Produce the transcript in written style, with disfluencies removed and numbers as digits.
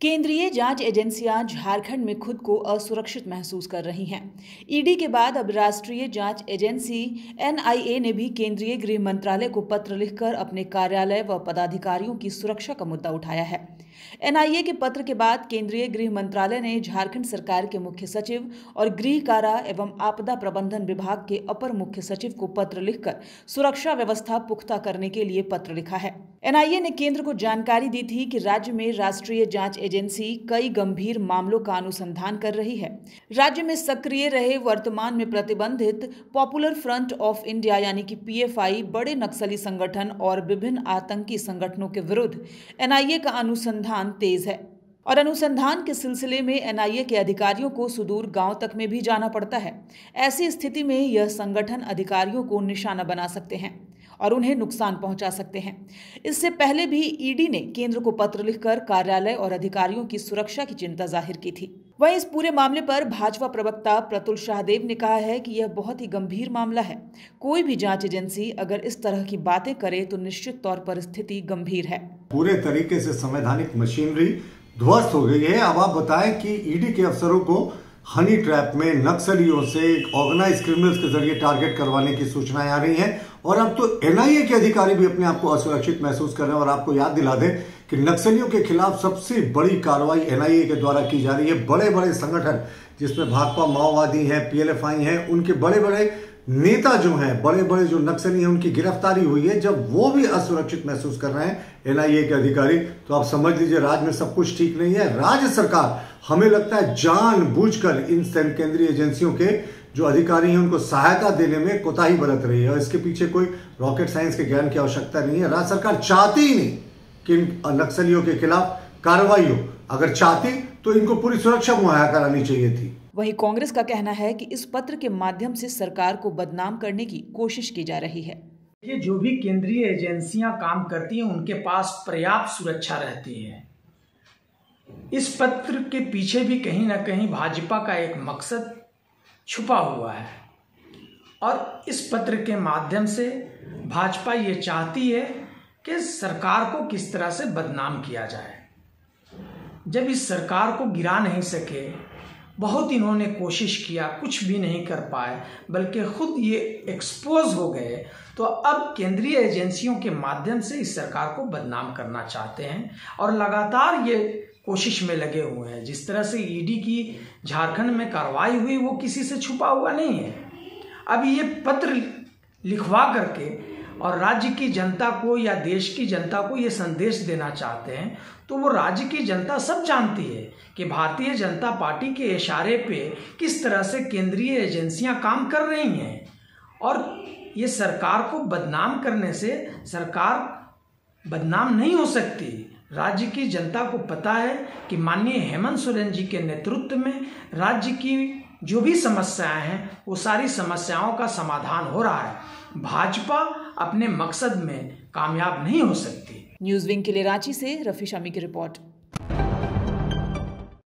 केंद्रीय जांच एजेंसियां झारखंड में खुद को असुरक्षित महसूस कर रही हैं। ईडी के बाद अब राष्ट्रीय जांच एजेंसी एनआईए ने भी केंद्रीय गृह मंत्रालय को पत्र लिखकर अपने कार्यालय व पदाधिकारियों की सुरक्षा का मुद्दा उठाया है। एनआईए के पत्र के बाद केंद्रीय गृह मंत्रालय ने झारखंड सरकार के मुख्य सचिव और गृह कारा एवं आपदा प्रबंधन विभाग के अपर मुख्य सचिव को पत्र लिखकर सुरक्षा व्यवस्था पुख्ता करने के लिए पत्र लिखा है। एनआईए ने केंद्र को जानकारी दी थी कि राज्य में राष्ट्रीय जांच एजेंसी कई गंभीर मामलों का अनुसंधान कर रही है। राज्य में सक्रिय रहे वर्तमान में प्रतिबंधित पॉपुलर फ्रंट ऑफ इंडिया यानी कि पीएफआई, बड़े नक्सली संगठन और विभिन्न आतंकी संगठनों के विरुद्ध एनआईए का अनुसंधान तेज है और अनुसंधान के सिलसिले में एनआईए के अधिकारियों को सुदूर गांव तक में भी जाना पड़ता है। ऐसी स्थिति में यह संगठन अधिकारियों को निशाना बना सकते हैं और उन्हें नुकसान पहुंचा सकते हैं। इससे पहले भी ईडी ने केंद्र को पत्र लिखकर कार्यालय और अधिकारियों की सुरक्षा की चिंता जाहिर की थी। वहीं इस पूरे मामले पर भाजपा प्रवक्ता प्रतुल शाहदेव ने कहा है कि यह बहुत ही गंभीर मामला है। कोई भी जांच एजेंसी अगर इस तरह की बातें करे तो निश्चित तौर पर स्थिति गंभीर है। पूरे तरीके से संवैधानिक मशीनरी ध्वस्त हो गई है। अब आप बताएं कि ईडी के अफसरों को हनी ट्रैप में नक्सलियों से ऑर्गेनाइज क्रिमिनल्स के जरिए टारगेट करवाने की सूचनाएं आ रही हैं और अब तो एनआईए के अधिकारी भी अपने आप को असुरक्षित महसूस कर रहे हैं। और आपको याद दिला दें कि नक्सलियों के खिलाफ सबसे बड़ी कार्रवाई एनआईए के द्वारा की जा रही है। बड़े बड़े संगठन जिसमें भाकपा माओवादी हैं, पीएलएफआई हैं, उनके बड़े बड़े नेता जो हैं, बड़े बड़े जो नक्सली हैं, उनकी गिरफ्तारी हुई है। जब वो भी असुरक्षित महसूस कर रहे हैं एनआईए के अधिकारी, तो आप समझ लीजिए राज्य में सब कुछ ठीक नहीं है। राज्य सरकार हमें लगता है जानबूझकर इन केंद्रीय एजेंसियों के जो अधिकारी हैं उनको सहायता देने में कोताही बरत रही है और इसके पीछे कोई रॉकेट साइंस के ज्ञान की आवश्यकता नहीं है। राज्य सरकार चाहती ही नहीं कि इन नक्सलियों के खिलाफ कार्रवाई हो। अगर चाहती तो इनको पूरी सुरक्षा मुहैया करानी चाहिए थी। वहीं कांग्रेस का कहना है कि इस पत्र के माध्यम से सरकार को बदनाम करने की कोशिश की जा रही है। ये जो भी केंद्रीय एजेंसियां काम करती हैं उनके पास पर्याप्त सुरक्षा रहती है। इस पत्र के पीछे भी कहीं ना कहीं भाजपा का एक मकसद छुपा हुआ है और इस पत्र के माध्यम से भाजपा ये चाहती है कि सरकार को किस तरह से बदनाम किया जाए। जब इस सरकार को गिरा नहीं सके, बहुत इन्होंने कोशिश किया, कुछ भी नहीं कर पाए, बल्कि खुद ये एक्सपोज हो गए, तो अब केंद्रीय एजेंसियों के माध्यम से इस सरकार को बदनाम करना चाहते हैं और लगातार ये कोशिश में लगे हुए हैं। जिस तरह से ईडी की झारखंड में कार्रवाई हुई वो किसी से छुपा हुआ नहीं है। अब ये पत्र लिखवा करके और राज्य की जनता को या देश की जनता को ये संदेश देना चाहते हैं, तो वो राज्य की जनता सब जानती है कि भारतीय जनता पार्टी के इशारे पे किस तरह से केंद्रीय एजेंसियां काम कर रही हैं। और ये सरकार को बदनाम करने से सरकार बदनाम नहीं हो सकती। राज्य की जनता को पता है कि माननीय हेमंत सोरेन जी के नेतृत्व में राज्य की जो भी समस्याएं हैं वो सारी समस्याओं का समाधान हो रहा है। भाजपा अपने मकसद में कामयाब नहीं हो सकती। न्यूज़ विंग के लिए रांची से रफी शामी की रिपोर्ट।